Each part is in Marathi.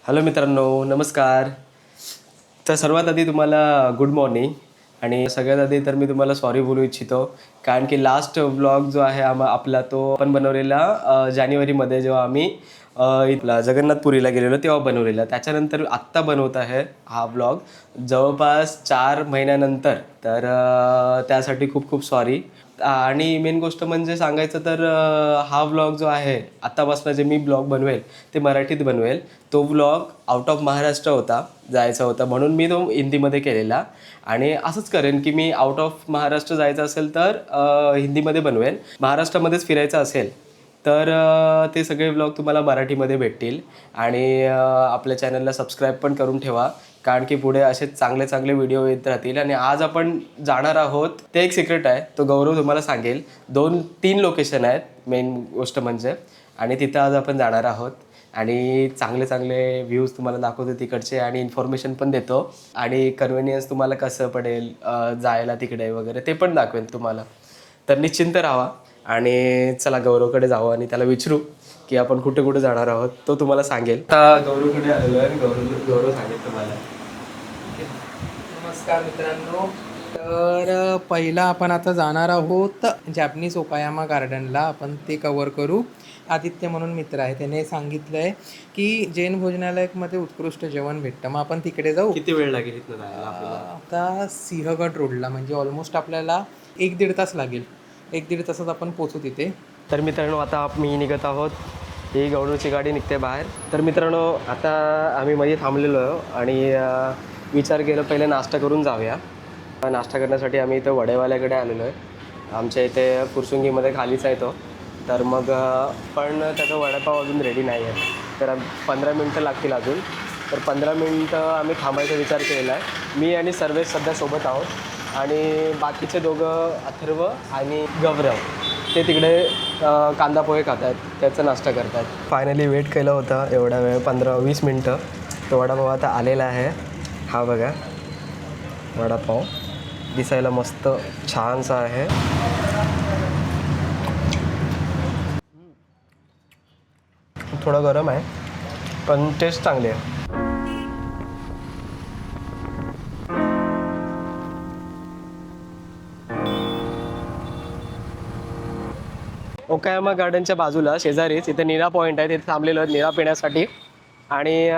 हॅलो मित्रांनो, नमस्कार. तर सर्वात आधी तुम्हाला गुड मॉर्निंग. आणि सगळ्यात आधी तर मी तुम्हाला सॉरी बोलू इच्छितो, कारण की लास्ट व्लॉग जो आहे आपला तो आपण बनवलेला जानेवारीमध्ये, जेव्हा आम्ही इथला जगन्नाथपुरीला गेलेलो तेव्हा बनवलेला. त्याच्यानंतर आत्ता बनवत आहे हा व्लॉग जवळपास 4 महिन्यानंतर. तर त्यासाठी खूप खूप सॉरी. आणि मेन गोष्ट म्हणजे सांगायचं तर हा व्लॉग जो आहे आत्तापासून जे मी ब्लॉग बनवेल ते मराठीत बनवेल. तो व्लॉग आउट ऑफ महाराष्ट्र जायचा होता, म्हणून मी तो हिंदीमध्ये केलेला. आणि असंच करेन की मी आउट ऑफ महाराष्ट्र जायचं असेल तर हिंदीमध्ये बनवेल, महाराष्ट्रामध्येच फिरायचं असेल तर ते सगळे व्लॉग तुम्हाला मराठीमध्ये भेटतील. आणि आपल्या चॅनलला सबस्क्राईब पण करून ठेवा, कारण की पुढे असे चांगले चांगले व्हिडिओ येत राहतील. आणि आज आपण जाणार आहोत, ते एक सिक्रेट आहे, तो गौरव तुम्हाला सांगेल. 2-3 लोकेशन आहेत मेन गोष्ट म्हणजे, आणि तिथं आज आपण जाणार आहोत. आणि चांगले चांगले व्ह्यूज तुम्हाला दाखवतो तिकडचे, आणि इन्फॉर्मेशन पण देतो, आणि कन्व्हिनियन्स तुम्हाला कसं पडेल जायला तिकडे वगैरे ते पण दाखवेन तुम्हाला. तर निश्चिंत राहा. आणि चला गौरवकडे जाऊ आणि त्याला विचारू की आपण कुठे कुठे जाणार आहोत, तो तुम्हाला सांगेल. आता गौरवकडे आलेलो आहे, गौरव सांगेल तुम्हाला. नमस्कार मित्रांनो. तर पहिला आपण आता जाणार आहोत जॅपनीज ओकायामा गार्डनला. आपण ते कवर करू. आदित्य म्हणून मित्र आहे, त्याने सांगितलं आहे की जैन भोजनालयमध्ये उत्कृष्ट जेवण भेटतं, मग आपण तिकडे जाऊ. किती वेळ लागेल इथनं जायला आपल्याला? आता सिंहगड रोडला म्हणजे ऑलमोस्ट आपल्याला 1-1.5 तास लागेल. 1-1.5 तासात आपण पोचू तिथे. तर मित्रांनो, आता मी निघत आहोत. ही गौरवची गाडी निघते बाहेर. तर मित्रांनो, आता आम्ही मध्ये थांबलेलो आहे आणि विचार केला पहिले नाश्ता करून जाऊया. नाश्ता करण्यासाठी आम्ही इथं वडेवाल्याकडे आलेलो आहे. आमच्या इथे फुरसुंगीमध्ये खालीच आहे तो. तर मग पण त्याचा वडापाव अजून रेडी नाही आहे, तर 15 मिनटं लागतील अजून. तर 15 मिनटं आम्ही थांबायचा विचार केलेला आहे. मी आणि सर्वेश सध्या सोबत आहोत, आणि बाकीचे दोघं अथर्व आणि गौरव ते तिकडे कांदा पोहे खात आहेत, त्याचा नाश्ता करत आहेत. फायनली वेट केलं होतं एवढा वेळ, 15-20 मिनटं. तो वडापाव आता आलेला आहे. हा बघा वडापाव, दिसायला मस्त छानसा आहे. थोडं गरम आहे पण टेस्ट चांगली आहे. ओकायामा गार्डनच्या बाजूला शेजारीच इथे नीरा पॉईंट आहे, तिथे थांबलेलो आहे नीरा पिण्यासाठी. आणि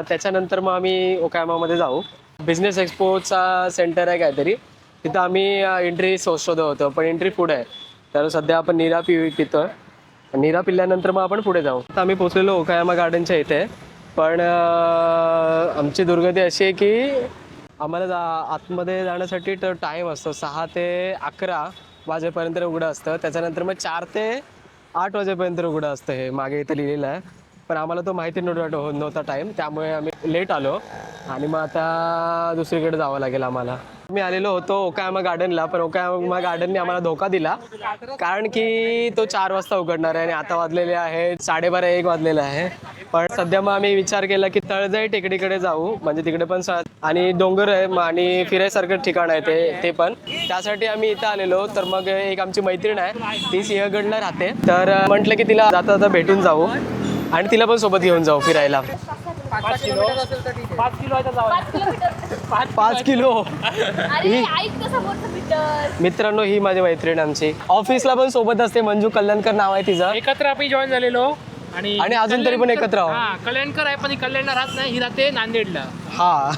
त्याच्यानंतर मग आम्ही ओकायामामध्ये जाऊ. बिझनेस एक्सपोचा सेंटर आहे काहीतरी, तिथं आम्ही एंट्री शोधत होतो, पण एंट्री पुढे आहे. तर सध्या आपण नीरा पितो. नीरा पिल्यानंतर मग आपण पुढे जाऊ. आता आम्ही पोचलेलो ओकायामा गार्डनच्या इथे, पण आमची दुर्गती अशी आहे की आम्हाला आतमध्ये जाण्यासाठी तर टाईम असतो 6 ते 11 वाजेपर्यंत उघडं असतं. त्याच्यानंतर मग 4 ते 8 वाजेपर्यंत उघडं असतं, हे मागे इथं लिहिलेलं आहे. पण आम्हाला तो माहिती नव्हता टाईम, त्यामुळे आम्ही लेट आलो. आणि मग आता दुसरीकडे जावं लागेल आम्हाला. मी आलेलो होतो ओकायामा गार्डनला, पण ओकायामा गार्डनने आम्हाला धोका दिला, कारण की तो 4 वाजता उघडणार आहे आणि आता वाजलेले आहे 12:30-1 वाजलेलं आहे. पण सध्या मग आम्ही विचार केला की तळजाई टेकडीकडे जाऊ, म्हणजे तिकडे पण आणि डोंगर आहे आणि फिरायसारखं ठिकाण आहे ते पण. त्यासाठी आम्ही इथं आलेलो. तर मग एक आमची मैत्रीण आहे, ती सिंहगडला राहते, तर म्हटलं की तिला जाता जाता भेटून जाऊ आणि तिला पण सोबत घेऊन जाऊ फिरायला. 5 किलो. 5 किलो. मित्रांनो, ही माझी मैत्रीण आमची, ऑफिसला पण सोबत असते. मंजू कल्याणकर नाव आहे तिचं. एकत्र आपण जॉईन झालेलो आणि अजून तरी पण एकत्र आहोत. कल्याणकर आहे, पण कल्याणला राहत नाही, ही राहते नांदेडला. हा,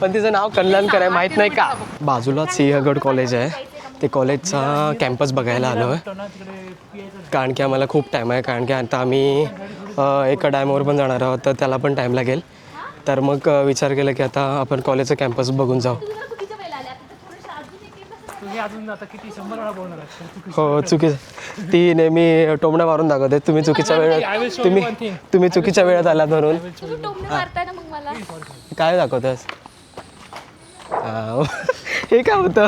पण तिचं नाव कल्याणकर आहे, माहित नाही का. बाजूलाच सिंहगड कॉलेज आहे, ते कॉलेजचा कॅम्पस बघायला आलो आहे, कारण की आम्हाला खूप टाईम आहे. कारण की आता आम्ही एका डॅमवर पण जाणार आहोत, तर त्याला पण टाईम लागेल. तर मग विचार केला की आता आपण कॉलेजचं कॅम्पस बघून जाऊ. हो, चुकीचं. ती नेहमी टोमणा मारून दाखवते, तुम्ही चुकीच्या वेळात तुम्ही चुकीच्या वेळात आलात म्हणून. काय दाखवतेस? हे काय होतं?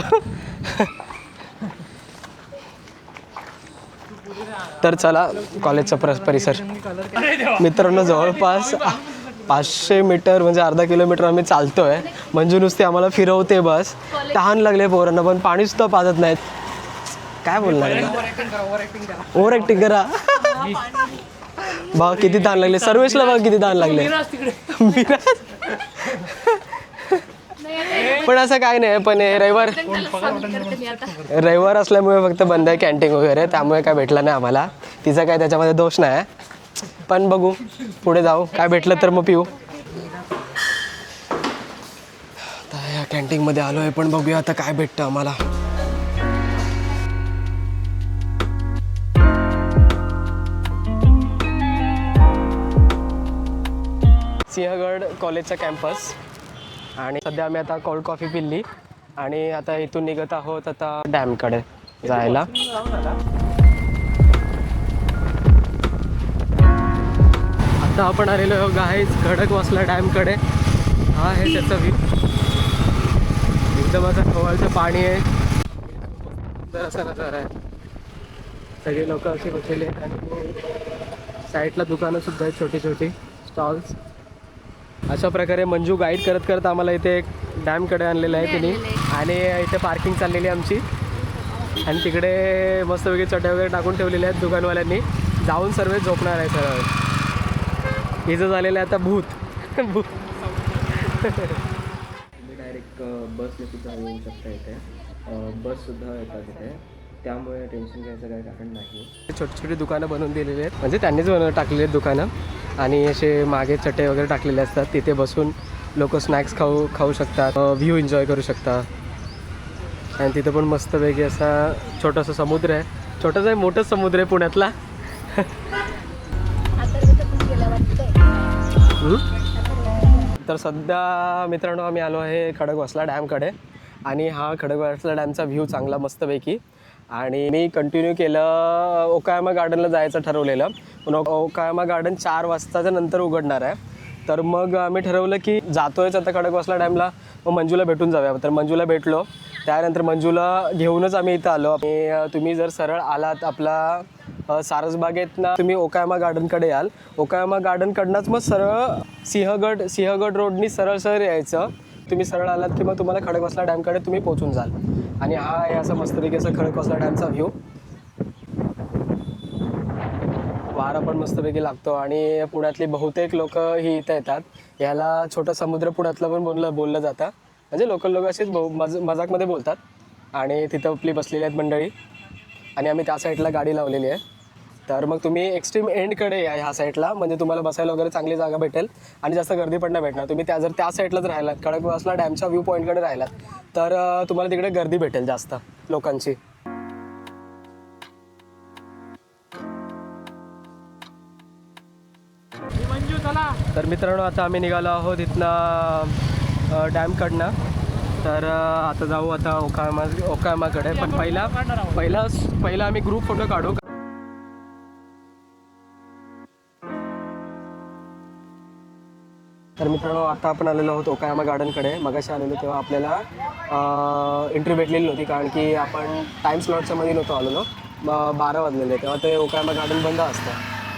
तर चला कॉलेजचा परिसर. मित्रांनो, जवळपास 500 मीटर म्हणजे अर्धा किलोमीटर आम्ही चालतोय. मंजू नुसती आम्हाला फिरवते बस. तहान लागले पोरांना, पण पाणी सुद्धा पाजत नाहीत. काय बोलणार? ओव्हर ॲक्टिंग करा. बघ किती ताण लागले, सर्वेशला बघ किती ताण लागले. पण असं काय नाही, पण रविवार असल्यामुळे फक्त बंद आहे कॅन्टीन वगैरे, त्यामुळे काय भेटलं नाही आम्हाला. तिचा काय त्याच्यामध्ये दोष नाही, पण बघू पुढे जाऊ, काय भेटलं तर मग पिऊ. आता या कॅन्टीनमध्ये आलो आहे, पण बघूया आता काय भेटतं आम्हाला. सिंहगड कॉलेजचा कॅम्पस, आणि सध्या आम्ही आता कोल्ड कॉफी पिल्ली आणि आता इथून निघत आहोत आता डॅमकडे जायला. आता आपण आलेलो गाईज खडकवासला डॅमकडे. हा आहे त्याचा व्ह्यू, एकदम असं खवळचं पाणी आहे, तर असा नजारा आहे. सगळे लोक असे बसलेले आहेत आणि साईडला दुकानं सुद्धा आहेत, छोटी छोटी स्टॉल्स. अशा प्रकारे मंजू गाईड करत करत आम्हाला इथे एक डॅमकडे आणलेलं आहे तिने, आणि इथे पार्किंग चाललेली आहे आमची, आणि तिकडे मस्तपैकी चटया वगैरे टाकून ठेवलेल्या आहेत दुकानवाल्यांनी. जाऊन सर्व झोपणार आहे सरळ. इथं झालेलं आहे आता भूत. भूत डायरेक्ट बसने सुद्धा येऊ शकता इथे, बससुद्धा येतात इथे, त्यामुळे टेन्शन घ्यायचं काही कारण नाही. छोटी छोटी दुकानं बनवून दिलेली आहेत, म्हणजे त्यांनीच टाकलेली आहेत दुकानं, आणि असे मागे चटे वगैरे टाकलेले असतात. तिथे बसून लोक स्नॅक्स खाऊ शकतात, व्ह्यू एन्जॉय करू शकतात. आणि तिथं पण मस्तपैकी असा छोटासा समुद्र आहे, छोटासा आहे मोठाच समुद्र आहे पुण्यातला. तर सध्या मित्रांनो आम्ही आलो आहे खडकवासला डॅमकडे, आणि हा खडकवासला डॅमचा व्ह्यू चांगला मस्तपैकी. आणि मी कंटिन्यू केलं ओकायामा गार्डनला जायचं ठरवलेलं, पण ओकायामा गार्डन 4 वाजताच्या नंतर उघडणार आहे. तर मग आम्ही ठरवलं की जातोयच आता खडकवासला डॅमला, मग मंजूला भेटून जाऊया. तर मंजूला भेटलो, त्यानंतर मंजूला घेऊनच आम्ही इथं आलो. आणि तुम्ही जर सरळ आलात आपला सारसबागेतनं तुम्ही ओकायामा गार्डनकडे याल, ओकायामा गार्डनकडनंच मग सरळ सिंहगड रोडनी सरळ यायचं. तुम्ही सरळ आलात की मग तुम्हाला खडकवासला डॅमकडे तुम्ही पोहोचून जाल. आणि हा आहे असं मस्तपैकी असं खडकवासला डॅमचा व्ह्यू. वारा पण मस्तपैकी लागतो, आणि पुण्यातली बहुतेक लोक ही इथं येतात. याला छोटा समुद्र पुण्यातलं पण बोललं जातं, म्हणजे लोकल लोक असेच मजाकमध्ये बोलतात. आणि तिथं आपली बसलेली आहेत मंडळी, आणि आम्ही त्या साईडला गाडी लावलेली आहे. तर मग तुम्ही एक्स्ट्रीम एंडकडे या ह्या साईडला, म्हणजे तुम्हाला बसायला वगैरे चांगली जागा भेटेल, आणि जास्त गर्दी पण नाही भेटणार. तुम्ही जर त्या साईडलाच राहिलात, खडकवासला डॅमच्या व्ह्यू पॉईंटकडे राहिलात, तर तुम्हाला तिकडे गर्दी भेटेल जास्त लोकांची. तर मित्रांनो आता आम्ही निघालो आहोत इथनं डॅमकडनं. तर आता जाऊ आता ओकायामाकडे, पण पहिला आम्ही ग्रुप फोटो काढू. तर मित्रांनो आता आपण आलेलो आहोत ओकायामा गार्डनकडे. मगाशी आलेलो तेव्हा आपल्याला एंट्री भेटलेली नव्हती, कारण की आपण टाईम स्लॉटच्या मध्ये नव्हतो आलेलो. 12 वाजलेले, तेव्हा ते ओकायामा गार्डन बंद असतं.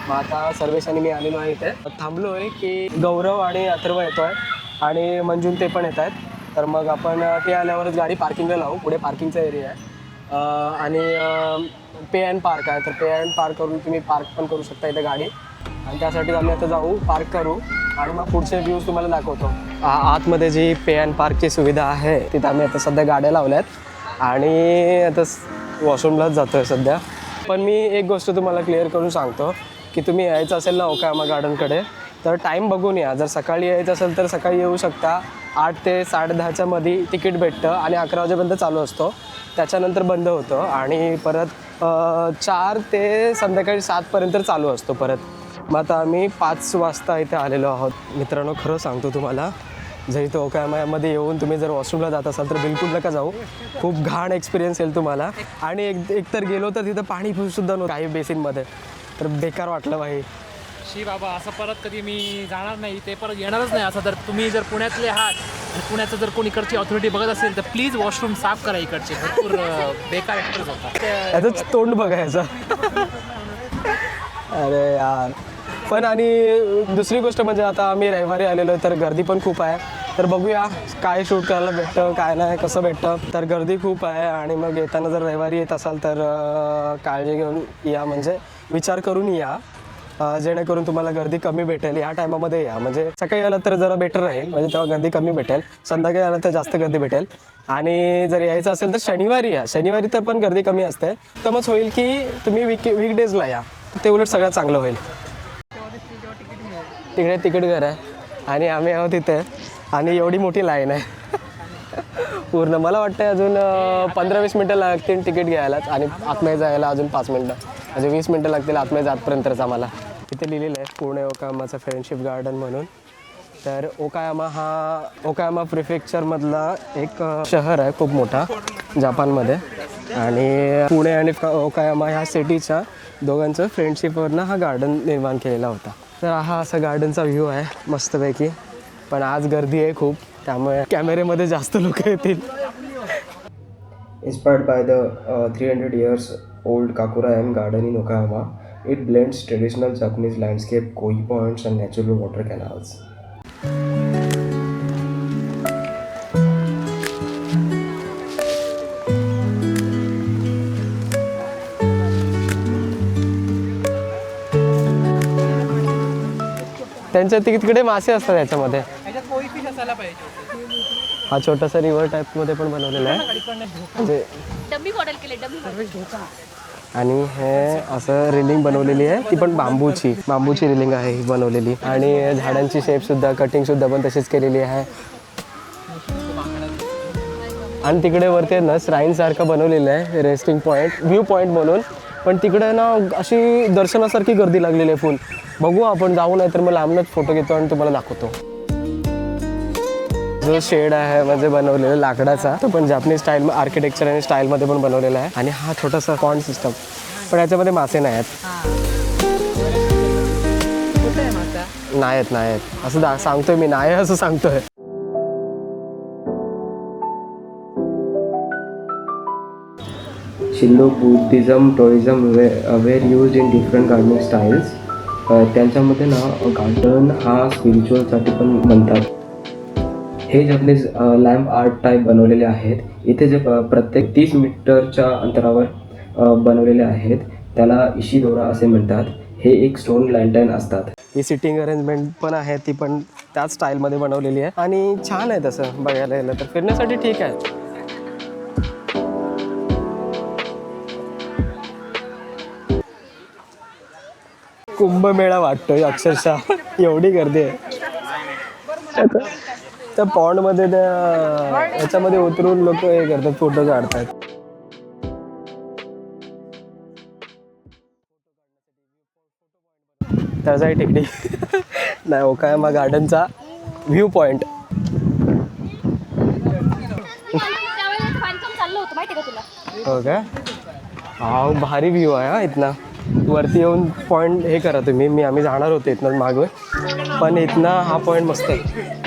मग आता सर्वेश आणि मी आलेलो आहे इथे, थांबलो आहे की गौरव आणि अथर्व येतो आहे, आणि मंजून ते पण येत आहेत. तर मग आपण ते आल्यावरच गाडी पार्किंगला लावू, पुढे पार्किंगचा एरिया आहे, आणि पे अँड पार्क आहे. तर पे अँड पार्क करून तुम्ही पार्क पण करू शकता इथे गाडी, आणि त्यासाठी आम्ही आता जाऊ पार्क करू, आणि मग पुढचे व्ह्यूज तुम्हाला दाखवतो. आतमध्ये जी पे अँड पार्कची सुविधा आहे तिथं आम्ही आता सध्या गाड्या लावल्यात, आणि आता वॉशरूमलाच जातो आहे सध्या. पण मी एक गोष्ट तुम्हाला क्लिअर करून सांगतो की तुम्ही यायचं असेल ना ओकायामा गार्डनकडे, तर टाईम बघून या. जर सकाळी यायचं असेल तर सकाळी येऊ शकता. 8 ते 10:30च्या मध्ये तिकीट भेटतं, आणि 11 वाजेपर्यंत चालू असतो, त्याच्यानंतर बंद होतं, आणि परत 4 ते संध्याकाळी 7पर्यंत चालू असतो परत. मग आता आम्ही 5 वाजता इथे आलेलो आहोत. मित्रांनो खरं सांगतो तुम्हाला, जर इथं ओकायामामध्ये येऊन तुम्ही जर वॉशरूमला जात असाल तर बिलकुल नका जाऊ, खूप घाण एक्सपिरियन्स येईल तुम्हाला. आणि एकतर गेलो तर तिथं पाणी सुद्धा नव्हतं काही बेसिनमध्ये, तर बेकार वाटलं भाई. शी बाबा, असं परत कधी मी जाणार नाही, ते परत येणारच नाही असं. तर तुम्ही जर पुण्यातले आहात आणि पुण्याचं जर कोण इकडची ऑथॉरिटी बघत असेल तर प्लीज वॉशरूम साफ करा इकडचे, भरपूर बेकार ॲक्टर्स होतात. याचं तोंड बघायचं. अरे यार. पण आणि दुसरी गोष्ट म्हणजे आता आम्ही रविवारी आलेलो आहे, तर गर्दी पण खूप आहे. तर बघूया काय शूट करायला भेटतं, काय नाही, कसं भेटतं. तर गर्दी खूप आहे, आणि मग येताना जर रविवारी येत असाल तर काळजी घेऊन या, म्हणजे विचार करून या. जेणेकरून तुम्हाला गर्दी कमी भेटेल. या टायमामध्ये या, म्हणजे सकाळी आलं तर जरा बेटर राहील, म्हणजे तेव्हा गर्दी कमी भेटेल. संध्याकाळी आलं तर जास्त गर्दी भेटेल. आणि जर यायचं असेल तर शनिवारी या, शनिवारी तर पण गर्दी कमी असते. तर मग होईल की तुम्ही वीकडेजला या, ते उलट सगळ्यात चांगलं होईल. तिकडे तिकीट घर आहे आणि आम्ही आहोत तिथे आणि एवढी मोठी लाईन आहे पूर्ण. मला वाटतं अजून 15-20 मिनटं लागतील तिकीट घ्यायलाच आणि आतमध्ये जायला अजून 5 मिनटं, म्हणजे 20 मिनटं लागतील आतमध्ये जातपर्यंतच आम्हाला. इथे लिहिलेलं आहे पुणे ओकायामाचं फ्रेंडशिप गार्डन म्हणून. तर ओकायामा प्रिफेक्चरमधला एक शहर आहे खूप मोठा जपानमध्ये. आणि पुणे आणि ओकायामा ह्या सिटीच्या दोघांचं फ्रेंडशिपवरनं हा गार्डन निर्माण केलेला होता. तर हा असा गार्डनचा व्ह्यू आहे मस्तपैकी. पण आज गर्दी आहे खूप, त्यामुळे कॅमेरेमध्ये जास्त लोक येतील. Inspired by the 300 years old Kakura-en garden in Okayama, it blends traditional Japanese landscape, koi points and natural water canals. त्यांच्या तिकडे मासे असतात याच्यामध्ये. असायला पाहिजे. हा छोटासा रिव्हर टाईपमध्ये पण बनवलेला आहे म्हणजे. आणि हे असं रिलिंग बनवलेली आहे, ती पण बांबूची रिलिंग आहे ही बनवलेली. आणि झाडांची शेपसुद्धा, कटिंगसुद्धा पण तशीच केलेली आहे. आणि तिकडे वरती आहे ना श्राईनसारखं बनवलेलं आहे, रेस्टिंग पॉईंट, व्ह्यू पॉईंट म्हणून. पण तिकडे ना अशी दर्शनासारखी गर्दी लागलेली आहे फुल. बघू आपण जाऊ, नाही तर मग लांबनच फोटो घेतो आणि तुम्हाला दाखवतो. जो शेड आहे म्हणजे बनवलेला लाकडाचा, तो पण जॅपनीज स्टाईल, आर्किटेक्चर आणि स्टाईलमध्ये पण बनवलेला आहे. आणि हा छोटासा पॉन्ड सिस्टम, पण याच्यामध्ये मासे नाही आहेत. असं सांगतोय मी, नाही असं सांगतोय. शिल्लोक Buddhism, Taoism were use in different gardening styles. त्यांच्यामध्ये ना गार्डन हा स्पिरिच्युअलसाठी पण म्हणतात. हे जपनीज लॅम्प आर्ट टाईप बनवलेले आहेत. इथे जे प्रत्येक 30 मीटरच्या अंतरावर बनवलेले आहेत त्याला इशिदोरा असे म्हणतात. हे एक स्टोन लँटर्न असतात. ही सिटिंग अरेंजमेंट पण आहे, ती पण त्याच स्टाईलमध्ये बनवलेली आहे आणि छान आहे तसं बघायला गेलं तर. फिरण्यासाठी ठीक आहे. कुंभमेळा वाटतोय अक्षरशः, एवढी गर्दी आहे. त्या पॉन्डमध्ये त्या याच्यामध्ये उतरून लोक हे करतात, फोटो काढतात. त्याचाही टेकडी नाही, ओकायामा गार्डनचा व्ह्यू पॉइंट. हो का? हा भारी व्ह्यू आहे हा इथनं. वरती येऊन पॉईंट हे करा तुम्ही. आम्ही जाणार होतो इथनं मागं, पण इथनं हा पॉईंट मस्त आहे.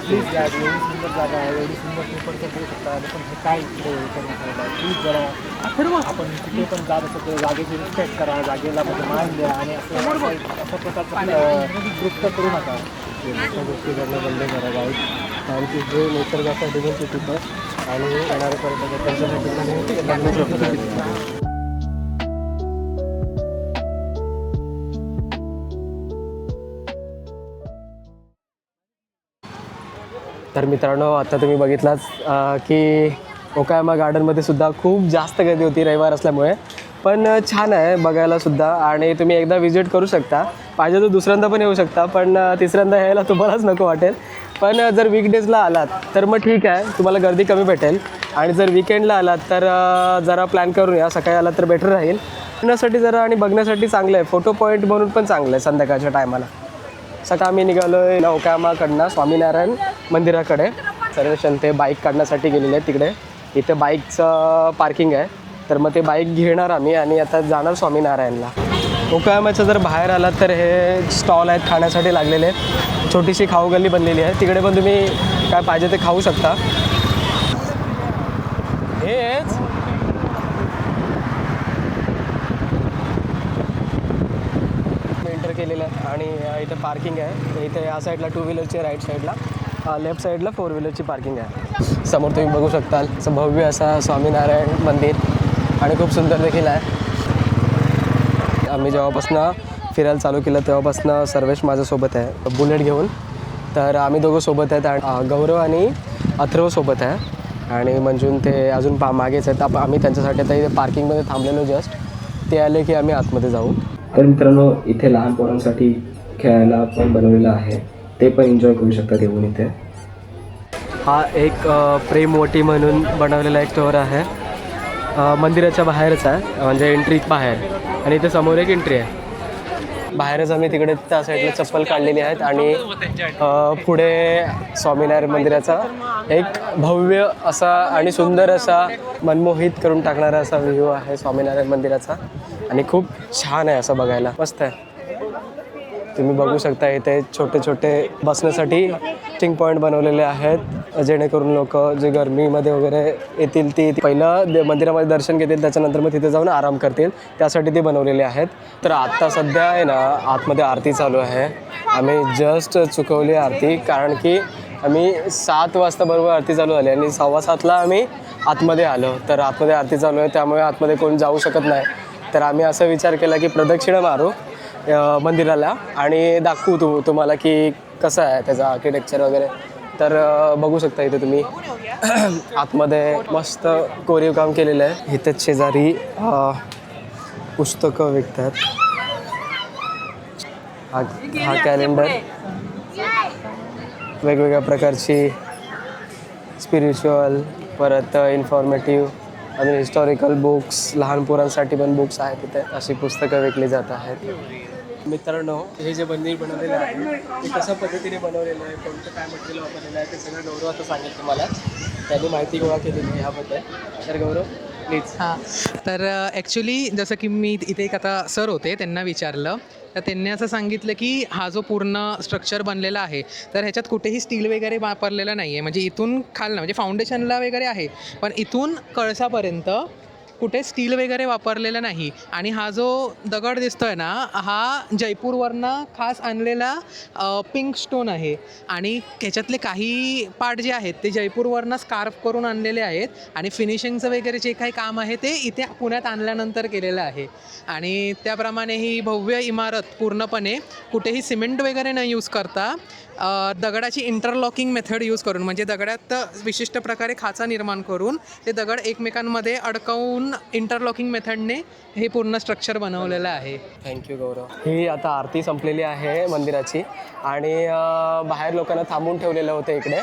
प्लीज या, एवढी सुंदर जागा आहे, एवढी सुंदर पेपर करू शकता. पण हे काय प्लीज जरा आपण तिथे पण जात असतो, जागेची रिस्पेक्ट करा, जागेला म्हणजे मान द्या. आणि असं अशा प्रकारचं कृत्य करू नका. अशा गोष्टी करणं बंद करा गाईड. कारण की जे निसर्गासाठी पण ते तिथं आणि येणाऱ्या पर्यटक त्यांच्यासाठी. तर मित्रांनो, आता तुम्ही बघितलाच की ओकायामा गार्डनमध्ये सुद्धा खूप जास्त गर्दी होती रविवार असल्यामुळे. पण छान आहे बघायला सुद्धा आणि तुम्ही एकदा विजिट करू शकता. पाहिजे तर दुसऱ्यांदा पण येऊ शकता, पण तिसऱ्यांदा यायला तुम्हालाच नको वाटेल. पण जर वीकडेजला आलात तर मग ठीक आहे, तुम्हाला गर्दी कमी भेटेल. आणि जर विकेंडला आलात तर जरा प्लॅन करून या, सकाळी आलात तर बेटर राहील. फिरण्यासाठी जरा आणि बघण्यासाठी चांगलं आहे, फोटो पॉईंट म्हणून पण चांगलं आहे संध्याकाळच्या टायमाला. सकाळ आम्ही निघालो आहे ओकायामाकडनं स्वामीनारायण मंदिराकडे. सर्वेशन ते बाईक काढण्यासाठी गेलेले आहेत तिकडे. इथे बाईकचं पार्किंग आहे, तर मग ते बाईक घेणार आम्ही आणि आता जाणार स्वामीनारायणला. ओकायामाच्या जर बाहेर आलात तर हे स्टॉल आहेत खाण्यासाठी लागलेले. छोटीशी खाऊ गल्ली बनलेली आहे, तिकडे पण तुम्ही काय पाहिजे ते खाऊ शकता. हेच एंटर केलेलं आहे आणि इथे पार्किंग आहे. इथे या साईडला 2 व्हीलरची, राईट साईडला लेफ्ट साईडला 4 व्हीलरची पार्किंग आहे. समोर तुम्ही बघू शकताल असं भव्य असा स्वामीनारायण मंदिर आणि खूप सुंदर देखील आहे. आम्ही जेव्हापासनं फिरायला चालू केलं तेव्हापासनं सर्वेश माझ्यासोबत आहे बुलेट घेऊन. तर आम्ही दोघं सोबत आहेत आणि गौरव आणि अथर्व सोबत आहे आणि मंजून ते अजून मागेच आहेत. आम्ही त्यांच्यासाठी आता इथे पार्किंगमध्ये थांबलेलो जस्ट. ते आले की आम्ही आतमध्ये जाऊ. तर मित्रांनो इथे लहान पोरांसाठी खेळायला पण बनवलेलं आहे, ते पण एन्जॉय करू शकतात येऊन इथे. हा एक प्रेमवटी म्हणून बनवलेला एक स्टोअर आहे. मंदिराच्या बाहेरच आहे, म्हणजे एंट्री बाहेर आणि इथे समोर एक एंट्री आहे. बाहेरच आम्ही तिकडे त्या साईडला चप्पल काढलेली आहेत आणि पुढे स्वामीनारायण मंदिराचा एक भव्य असा आणि सुंदर असा मनमोहित करून टाकणारा असा व्ह्यू आहे स्वामीनारायण मंदिराचा आणि खूप छान आहे असं बघायला, मस्त आहे. तुम्ही बघू शकता इथे छोटे छोटे बसण्यासाठी सिटिंग पॉईंट बनवलेले आहेत, जेणेकरून लोक जे गरमीमध्ये वगैरे येतील ती पहिलं मंदिरामध्ये दर्शन घेतील, त्याच्यानंतर मग तिथे जाऊन आराम करतील, त्यासाठी ते बनवलेले आहेत. तर आत्ता सध्या आहे ना आतमध्ये आरती चालू आहे. आम्ही जस्ट चुकवली आरती, कारण की आम्ही 7 वाजता बरोबर आरती चालू झाली आणि 6:15ला आम्ही आतमध्ये आलो. तर आतमध्ये आरती चालू आहे त्यामुळे आतमध्ये कोण जाऊ शकत नाही. तर आम्ही असा विचार केला की प्रदक्षिणा मारू मंदिराला आणि दाखवू तुम्हाला की कसं आहे त्याचं आर्किटेक्चर वगैरे. तर बघू शकता इथे तुम्ही आतमध्ये मस्त कोरीव काम केलेलं आहे. इथेच शेजारी पुस्तकं विकतात. हा कॅलेंडर, वेगवेगळ्या प्रकारची स्पिरिच्युअल, परत इन्फॉर्मेटिव्ह आणि हिस्टॉरिकल बुक्स, लहान पोरांसाठी पण बुक्स आहेत तिथे, अशी पुस्तकं विकली जात आहेत. मित्रांनो हे जे मंदिर बनवलेलं आहे ते कशा पद्धतीने बनवलेलं आहे, कोणतं काय मटेरियल वापरलेलं आहे ते सगळं गौरव आता सांगेल तुम्हाला. त्यांनी माहिती गोळा केलेली आहे ह्याबद्दल. तर गौरव प्लीज. हां, तर ॲक्च्युली जसं की मी इथे एक आता सर होते, त्यांना विचारलं तर त्यांनी असं सांगितलं की हा जो पूर्ण स्ट्रक्चर बनलेला आहे तर ह्याच्यात कुठेही स्टील वगैरे वापरलेलं नाही आहे. म्हणजे इथून खालनं म्हणजे फाउंडेशनला वगैरे आहे, पण इथून कळसापर्यंत कुठे स्टील वगैरे वापरलेलं नाही. आणि हा जो दगड दिसतोय ना, हा जयपूरवरनं खास आणलेला पिंक स्टोन आहे आणि त्याच्यातले काही पार्ट जे आहेत ते जयपूरवरनं स्कार्फ करून आणलेले आहेत आणि फिनिशिंगचं वगैरे जे काही काम आहे ते इथे पुण्यात आणल्यानंतर केलेलं आहे. आणि त्याप्रमाणे ही भव्य इमारत पूर्णपणे कुठेही सिमेंट वगैरे न यूज करता दगडाची इंटरलॉकिंग मेथड यूज करून, म्हणजे दगडात विशिष्ट प्रकारे खाचा निर्माण करून ते दगड एकमेकांमध्ये अडकवून इंटरलॉकिंग मेथडने हे पूर्ण स्ट्रक्चर बनवलेलं आहे. थँक्यू गौरव. ही आता आरती संपलेली आहे मंदिराची आणि बाहेर लोकांना थांबून ठेवलेलं होतं इकडे.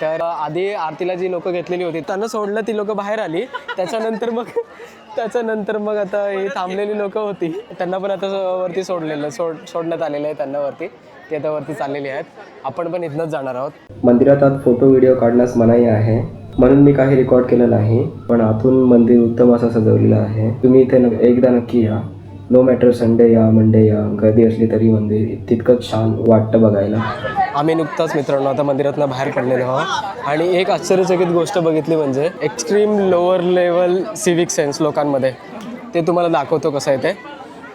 तर आधी आरतीला जी लोकं घेतलेली होती त्यांना सोडलं, ती लोकं बाहेर आली. त्याच्यानंतर मग आता ही थांबलेली लोकं होती त्यांना पण आता वरती सोडण्यात आलेलं आहे त्यांना वरती. ते आता वरती चाललेली आहेत. आपण पण इथनंच जाणार आहोत. मंदिरात आत फोटो व्हिडिओ काढण्यास मनाई आहे, म्हणून मी काही रेकॉर्ड केलं नाही, पण आतून मंदिर उत्तम असं सजवलेलं आहे. तुम्ही इथे एकदा नक्की या. नो मॅटर संडे या मंडे या, गर्दी असली तरी मंदिर तितकंच छान वाटतं बघायला. आम्ही नुकताच मित्रांनो आता मंदिरातनं बाहेर पडलेलो आहोत आणि एक आश्चर्यचकित गोष्ट बघितली, म्हणजे extreme lower level civic sense लोकांमध्ये. ते तुम्हाला दाखवतो कसं आहे ते.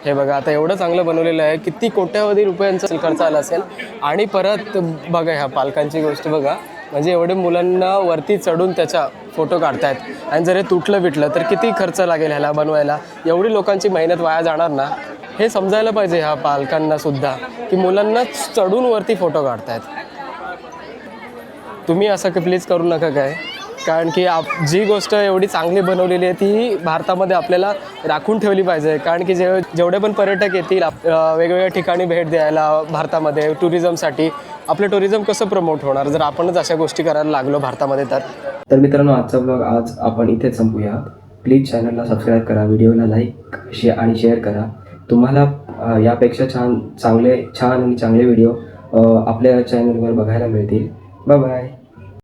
हे बघा, आता एवढं चांगलं बनवलेलं आहे, किती कोट्यावधी रुपयांचा खर्च आला असेल. आणि परत बघा ह्या पालकांची गोष्ट बघा, म्हणजे एवढे मुलांना वरती चढून त्याचा फोटो काढतायत आणि जर हे तुटलं बिटलं तर किती खर्च लागेल ह्याला बनवायला. एवढी लोकांची मेहनत वाया जाणार ना, हे समजायला पाहिजे ह्या पालकांना सुद्धा की मुलांना चढून वरती फोटो काढतायत. तुम्ही असं प्लीज करू नका काय, कारण की जी गोष्ट एवढी चांगली बनवलेली आहे ती भारतामध्ये आपल्याला राखून ठेवली पाहिजे. कारण की जेवढे पण पर्यटक येतील वेगवेगळ्या ठिकाणी भेट द्यायला भारतामध्ये टुरिझमसाठी, आपलं टुरिझम कसं प्रमोट होणार जर आपणच अशा गोष्टी करायला लागलो भारतामध्ये. तर मित्रांनो आजचा ब्लॉग आज आपण इथेच संपूया. प्लीज चॅनलला सबस्क्राईब करा, व्हिडिओला लाईक आणि शेअर करा. तुम्हाला यापेक्षा छान आणि चांगले व्हिडिओ आपल्या चॅनलवर बघायला मिळतील. Bye bye.